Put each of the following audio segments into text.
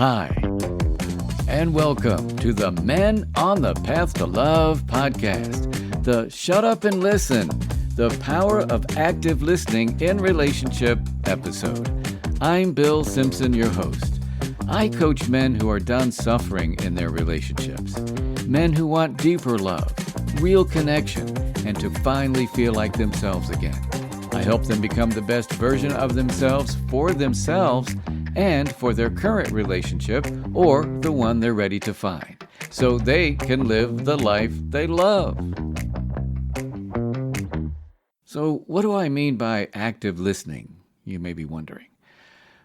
Hi, and welcome to the Men on the Path to Love podcast, the Shut Up and Listen, the Power of Active Listening in Relationship episode. I'm Bill Simpson, your host. I coach men who are done suffering in their relationships, men who want deeper love, real connection, and to finally feel like themselves again. I help them become the best version of themselves for themselves and for their current relationship or the one they're ready to find, so they can live the life they love. So what do I mean by active listening, you may be wondering?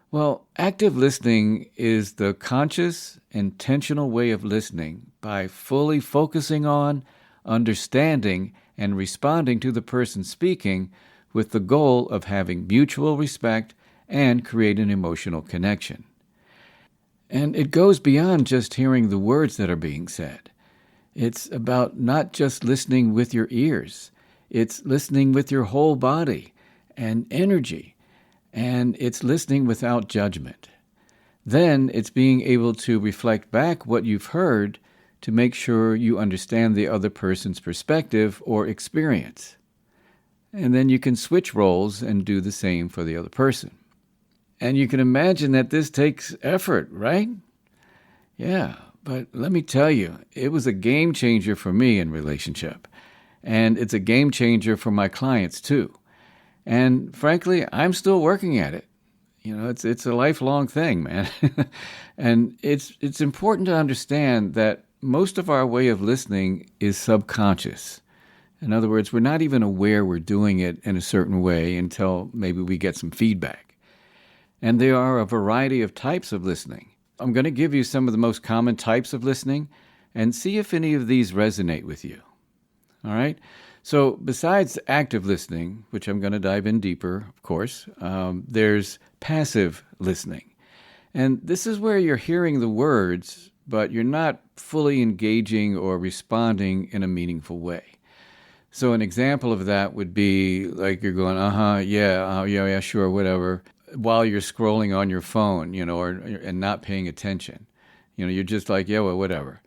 Well, active listening is the conscious, intentional way of listening by fully focusing on, understanding, and responding to the person speaking with the goal of having mutual respect and create an emotional connection. And it goes beyond just hearing the words that are being said. It's about not just listening with your ears. It's listening with your whole body and energy. And it's listening without judgment. Then it's being able to reflect back what you've heard to make sure you understand the other person's perspective or experience. And then you can switch roles and do the same for the other person. And you can imagine that this takes effort, right? Yeah, but let me tell you, it was a game changer for me in relationship. And it's a game changer for my clients too. And frankly, I'm still working at it. You know, it's a lifelong thing, man. And it's important to understand that most of our way of listening is subconscious. In other words, we're not even aware we're doing it in a certain way until maybe we get some feedback. And there are a variety of types of listening. I'm going to give you some of the most common types of listening and see if any of these resonate with you. All right? So besides active listening, which I'm going to dive in deeper, of course, there's passive listening. And this is where you're hearing the words, but you're not fully engaging or responding in a meaningful way. So an example of that would be like you're going, yeah, sure, whatever, while you're scrolling on your phone, and not paying attention. You're just like, yeah, well, whatever.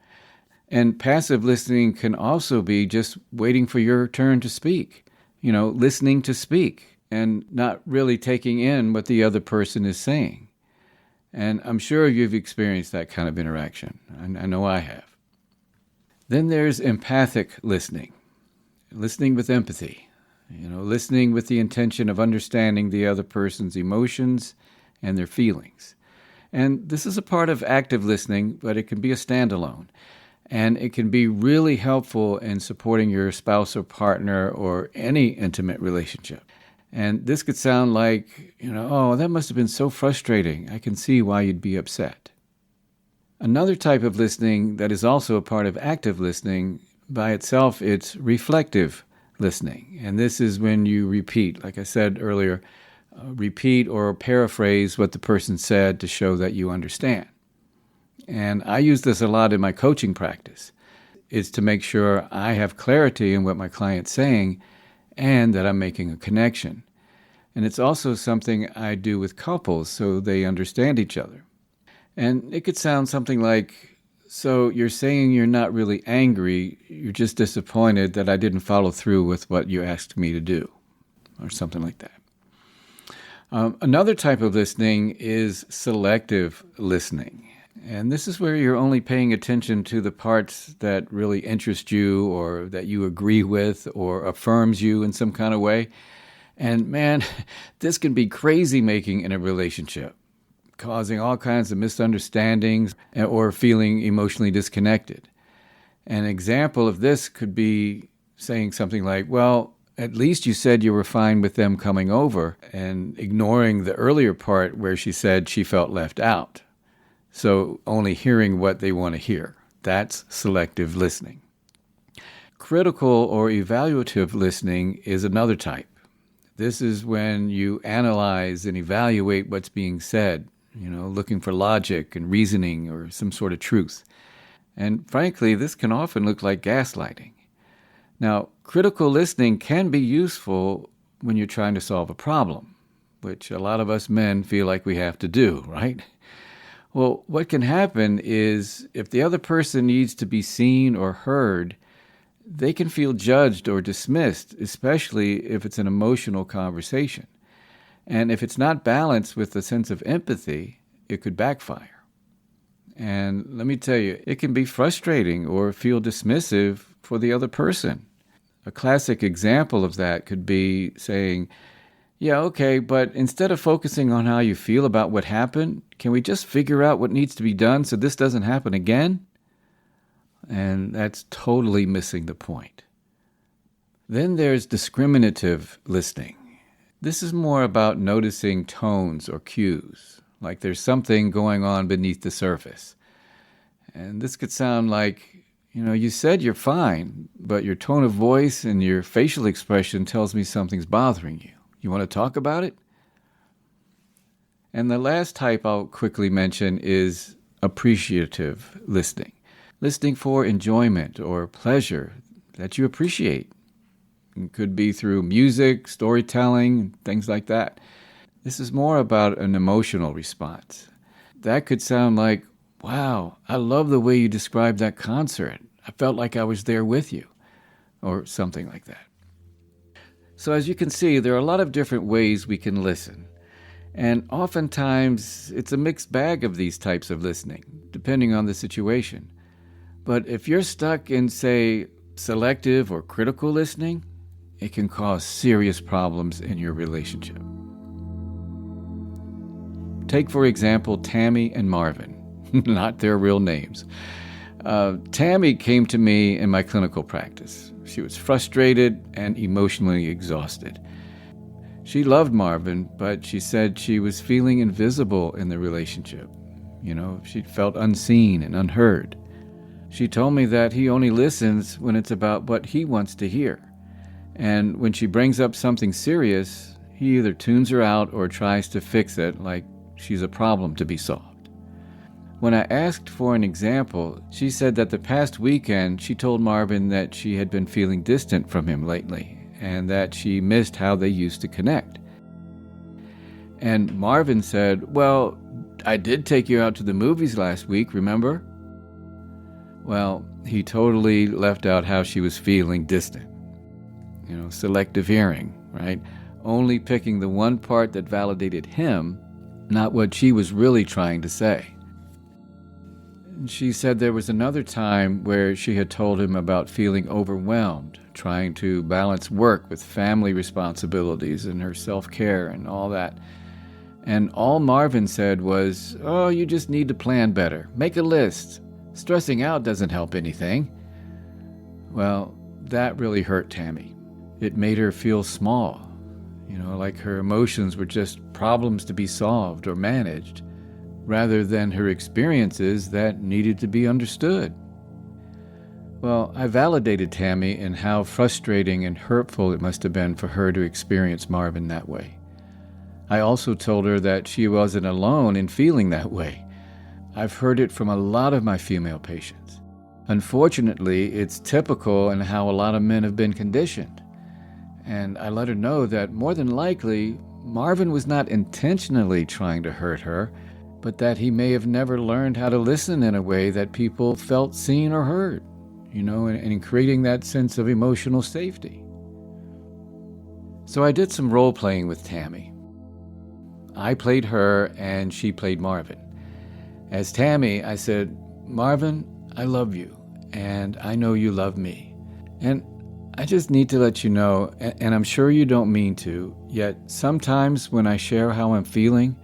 And passive listening can also be just waiting for your turn to speak, listening to speak and not really taking in what the other person is saying. And I'm sure you've experienced that kind of interaction. I know I have. Then there's empathic listening with empathy, listening with the intention of understanding the other person's emotions and their feelings. And this is a part of active listening, but it can be a standalone. And it can be really helpful in supporting your spouse or partner or any intimate relationship. And this could sound like, oh, that must have been so frustrating. I can see why you'd be upset. Another type of listening that is also a part of active listening, by itself, it's reflective listening. And this is when you repeat, like I said earlier, repeat or paraphrase what the person said to show that you understand. And I use this a lot in my coaching practice, is to make sure I have clarity in what my client's saying and that I'm making a connection. And it's also something I do with couples so they understand each other. And it could sound something like, so you're saying you're not really angry, you're just disappointed that I didn't follow through with what you asked me to do, or something like that. Another type of listening is selective listening. And this is where you're only paying attention to the parts that really interest you or that you agree with or affirms you in some kind of way. And man, this can be crazy making in a relationship, causing all kinds of misunderstandings or feeling emotionally disconnected. An example of this could be saying something like, well, at least you said you were fine with them coming over, and ignoring the earlier part where she said she felt left out. So only hearing what they want to hear. That's selective listening. Critical or evaluative listening is another type. This is when you analyze and evaluate what's being said, looking for logic and reasoning or some sort of truth. And frankly, this can often look like gaslighting. Now, critical listening can be useful when you're trying to solve a problem, which a lot of us men feel like we have to do, right? Well, what can happen is if the other person needs to be seen or heard, they can feel judged or dismissed, especially if it's an emotional conversation. And if it's not balanced with a sense of empathy, it could backfire. And let me tell you, it can be frustrating or feel dismissive for the other person. A classic example of that could be saying, yeah, okay, but instead of focusing on how you feel about what happened, can we just figure out what needs to be done so this doesn't happen again? And that's totally missing the point. Then there's discriminative listening. This is more about noticing tones or cues, like there's something going on beneath the surface. And this could sound like, you said you're fine, but your tone of voice and your facial expression tells me something's bothering you. You want to talk about it? And the last type I'll quickly mention is appreciative listening. Listening for enjoyment or pleasure that you appreciate. It could be through music, storytelling, things like that. This is more about an emotional response. That could sound like, wow, I love the way you described that concert. I felt like I was there with you, or something like that. So as you can see, there are a lot of different ways we can listen. And oftentimes, it's a mixed bag of these types of listening, depending on the situation. But if you're stuck in, say, selective or critical listening, it can cause serious problems in your relationship. Take, for example, Tammy and Marvin, not their real names. Tammy came to me in my clinical practice. She was frustrated and emotionally exhausted. She loved Marvin, but she said she was feeling invisible in the relationship. She felt unseen and unheard. She told me that he only listens when it's about what he wants to hear. And when she brings up something serious, he either tunes her out or tries to fix it like she's a problem to be solved. When I asked for an example, she said that the past weekend she told Marvin that she had been feeling distant from him lately and that she missed how they used to connect. And Marvin said, well, I did take you out to the movies last week, remember? Well, he totally left out how she was feeling distant. Selective hearing, right? Only picking the one part that validated him, not what she was really trying to say. She said there was another time where she had told him about feeling overwhelmed, trying to balance work with family responsibilities and her self-care and all that. And all Marvin said was, oh, you just need to plan better. Make a list. Stressing out doesn't help anything. Well, that really hurt Tammy. It made her feel small, like her emotions were just problems to be solved or managed, rather than her experiences that needed to be understood. Well, I validated Tammy in how frustrating and hurtful it must have been for her to experience Marvin that way. I also told her that she wasn't alone in feeling that way. I've heard it from a lot of my female patients. Unfortunately, it's typical in how a lot of men have been conditioned. And I let her know that more than likely, Marvin was not intentionally trying to hurt her, but that he may have never learned how to listen in a way that people felt seen or heard, and creating that sense of emotional safety. So I did some role-playing with Tammy. I played her and she played Marvin. As Tammy, I said, Marvin, I love you, and I know you love me. And I just need to let you know, and I'm sure you don't mean to, yet sometimes when I share how I'm feeling,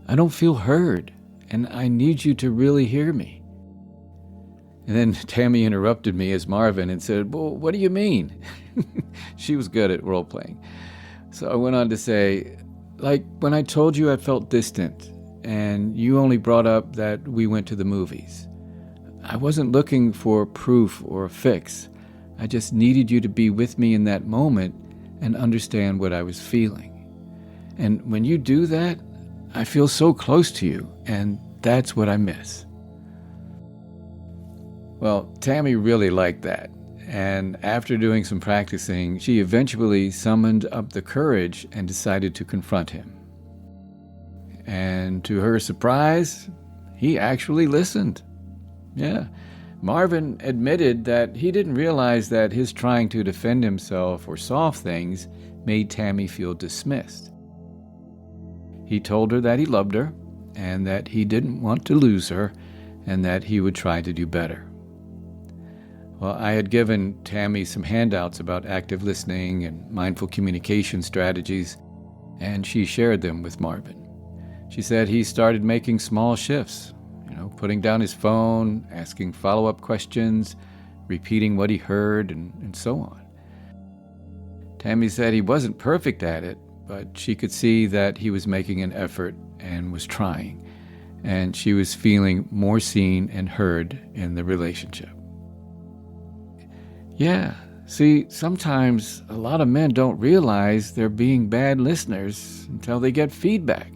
I don't feel heard, and I need you to really hear me. And then Tammy interrupted me as Marvin and said, well, what do you mean? She was good at role-playing. So I went on to say, like when I told you I felt distant, and you only brought up that we went to the movies. I wasn't looking for proof or a fix. I just needed you to be with me in that moment and understand what I was feeling. And when you do that, I feel so close to you, and that's what I miss. Well, Tammy really liked that, and after doing some practicing, she eventually summoned up the courage and decided to confront him. And to her surprise, He actually listened. Yeah. Marvin admitted that he didn't realize that his trying to defend himself or solve things made Tammy feel dismissed. He told her that he loved her and that he didn't want to lose her and that he would try to do better. Well, I had given Tammy some handouts about active listening and mindful communication strategies, and she shared them with Marvin. She said he started making small shifts, putting down his phone, asking follow-up questions, repeating what he heard, and so on. Tammy said he wasn't perfect at it, but she could see that he was making an effort and was trying, and she was feeling more seen and heard in the relationship. Yeah, see, sometimes a lot of men don't realize they're being bad listeners until they get feedback.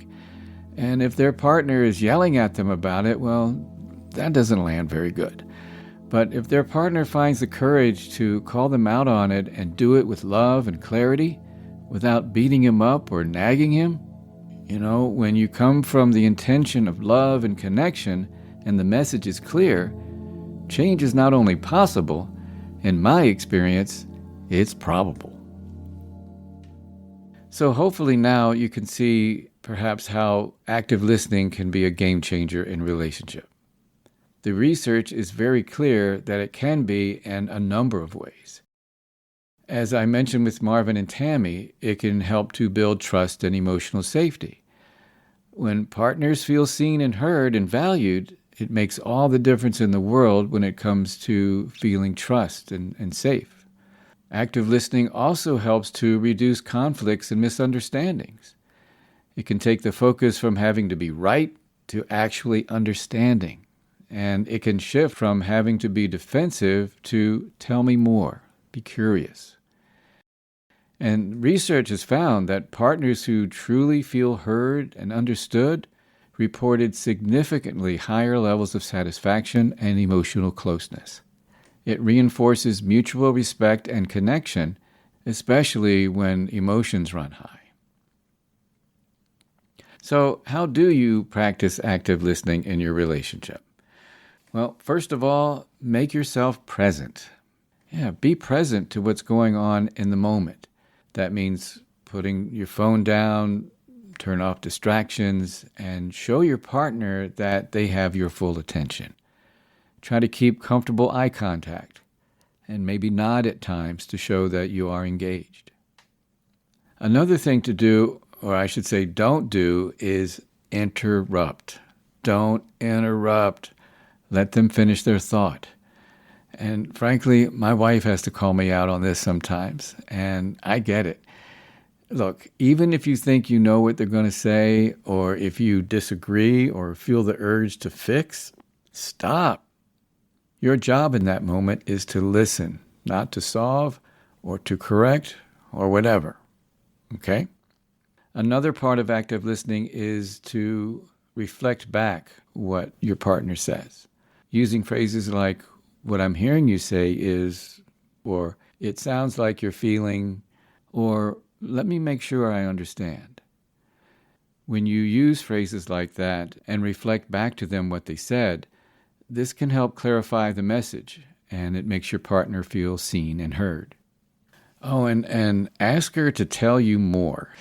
And if their partner is yelling at them about it, well, that doesn't land very good. But if their partner finds the courage to call them out on it and do it with love and clarity, without beating him up or nagging him, when you come from the intention of love and connection and the message is clear, change is not only possible, in my experience, it's probable. So hopefully now you can see perhaps how active listening can be a game changer in relationship. The research is very clear that it can be in a number of ways. As I mentioned with Marvin and Tammy, it can help to build trust and emotional safety. When partners feel seen and heard and valued, it makes all the difference in the world when it comes to feeling trust and safe. Active listening also helps to reduce conflicts and misunderstandings. It can take the focus from having to be right to actually understanding. And it can shift from having to be defensive to tell me more, be curious. And research has found that partners who truly feel heard and understood reported significantly higher levels of satisfaction and emotional closeness. It reinforces mutual respect and connection, especially when emotions run high. So, how do you practice active listening in your relationship? Well, first of all, make yourself present. Be present to what's going on in the moment. That means putting your phone down, turn off distractions, and show your partner that they have your full attention. Try to keep comfortable eye contact, and maybe nod at times to show that you are engaged. Another thing to do, or I should say don't do, is interrupt. Don't interrupt. Let them finish their thought. And frankly, my wife has to call me out on this sometimes, and I get it. Look, even if you think you know what they're going to say, or if you disagree or feel the urge to fix, stop. Your job in that moment is to listen, not to solve or to correct or whatever. Okay? Another part of active listening is to reflect back what your partner says, using phrases like, what I'm hearing you say is, or it sounds like you're feeling, or let me make sure I understand. When you use phrases like that and reflect back to them what they said, this can help clarify the message, and it makes your partner feel seen and heard. Oh, and ask her to tell you more.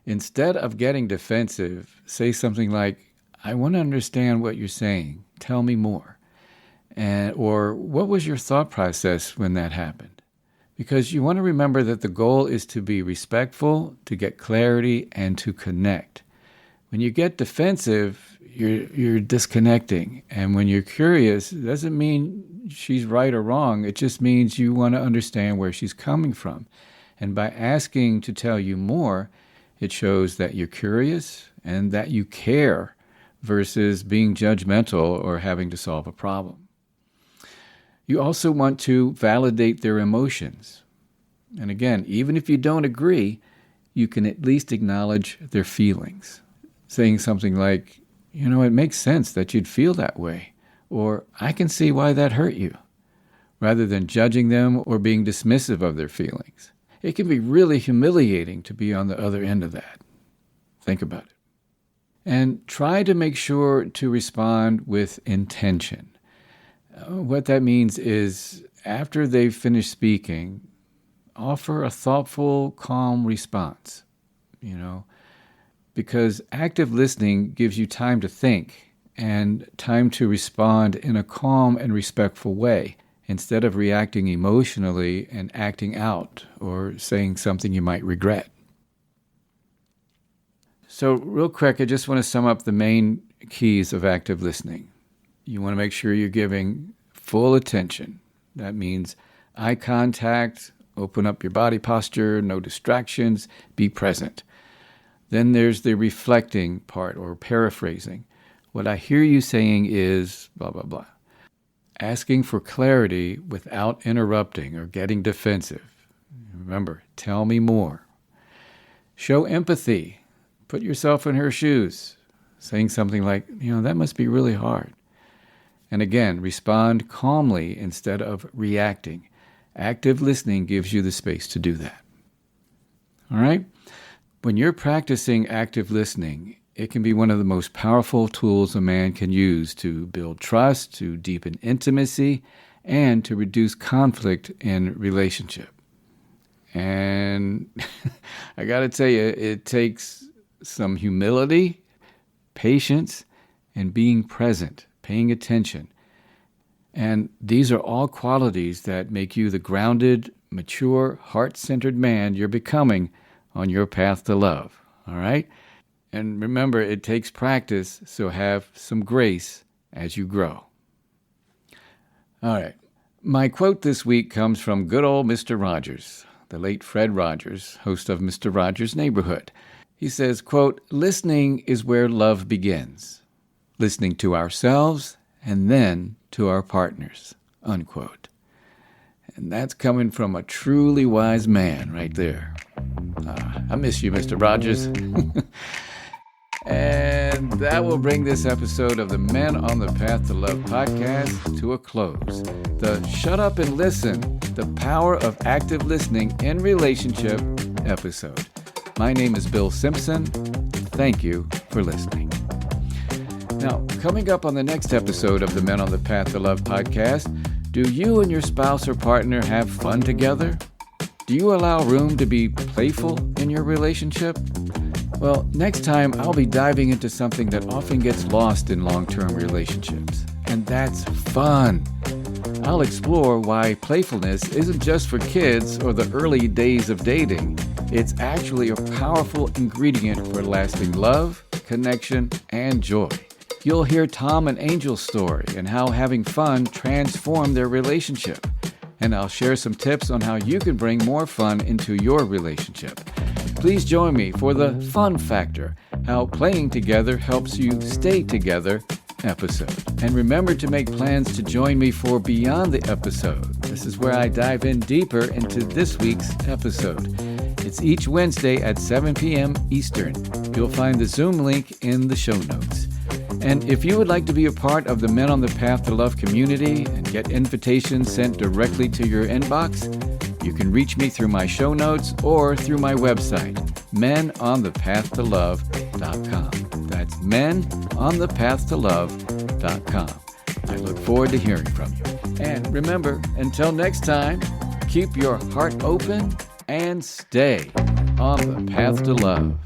Instead of getting defensive, say something like, I want to understand what you're saying. Tell me more. Or what was your thought process when that happened? Because you want to remember that the goal is to be respectful, to get clarity, and to connect. When you get defensive, you're disconnecting. And when you're curious, it doesn't mean she's right or wrong. It just means you want to understand where she's coming from. And by asking to tell you more, it shows that you're curious and that you care versus being judgmental or having to solve a problem. You also want to validate their emotions. And again, even if you don't agree, you can at least acknowledge their feelings. Saying something like, it makes sense that you'd feel that way, or I can see why that hurt you, rather than judging them or being dismissive of their feelings. It can be really humiliating to be on the other end of that. Think about it. And try to make sure to respond with intention. What that means is after they've finished speaking, offer a thoughtful, calm response, because active listening gives you time to think and time to respond in a calm and respectful way instead of reacting emotionally and acting out or saying something you might regret. So real quick, I just want to sum up the main keys of active listening. You want to make sure you're giving full attention. That means eye contact, open up your body posture, no distractions, be present. Then there's the reflecting part or paraphrasing. What I hear you saying is blah, blah, blah. Asking for clarity without interrupting or getting defensive. Remember, tell me more. Show empathy. Put yourself in her shoes. Saying something like, that must be really hard. And again, respond calmly instead of reacting. Active listening gives you the space to do that. All right? When you're practicing active listening, it can be one of the most powerful tools a man can use to build trust, to deepen intimacy, and to reduce conflict in relationship. And I got to tell you, it takes some humility, patience, and being present, paying attention. And these are all qualities that make you the grounded, mature, heart-centered man you're becoming on your path to love. All right? And remember, it takes practice, so have some grace as you grow. All right. My quote this week comes from good old Mr. Rogers, the late Fred Rogers, host of Mr. Rogers' Neighborhood. He says, quote, "Listening is where love begins. Listening to ourselves and then to our partners," unquote. And that's coming from a truly wise man right there. I miss you, Mr. Rogers. And that will bring this episode of the Men on the Path to Love podcast to a close. The Shut Up and Listen, the Power of Active Listening in Relationship episode. My name is Bill Simpson. Thank you for listening. Now, coming up on the next episode of the Men on the Path to Love podcast, do you and your spouse or partner have fun together? Do you allow room to be playful in your relationship? Well, next time I'll be diving into something that often gets lost in long-term relationships, and that's fun. I'll explore why playfulness isn't just for kids or the early days of dating. It's actually a powerful ingredient for lasting love, connection, and joy. You'll hear Tom and Angel's story and how having fun transformed their relationship. And I'll share some tips on how you can bring more fun into your relationship. Please join me for the Fun Factor, How Playing Together Helps You Stay Together episode. And remember to make plans to join me for Beyond the Episode. This is where I dive in deeper into this week's episode. It's each Wednesday at 7 p.m. Eastern. You'll find the Zoom link in the show notes. And if you would like to be a part of the Men on the Path to Love community and get invitations sent directly to your inbox, you can reach me through my show notes or through my website, menonthepathtolove.com. That's menonthepathtolove.com. I look forward to hearing from you. And remember, until next time, keep your heart open and stay on the path to love.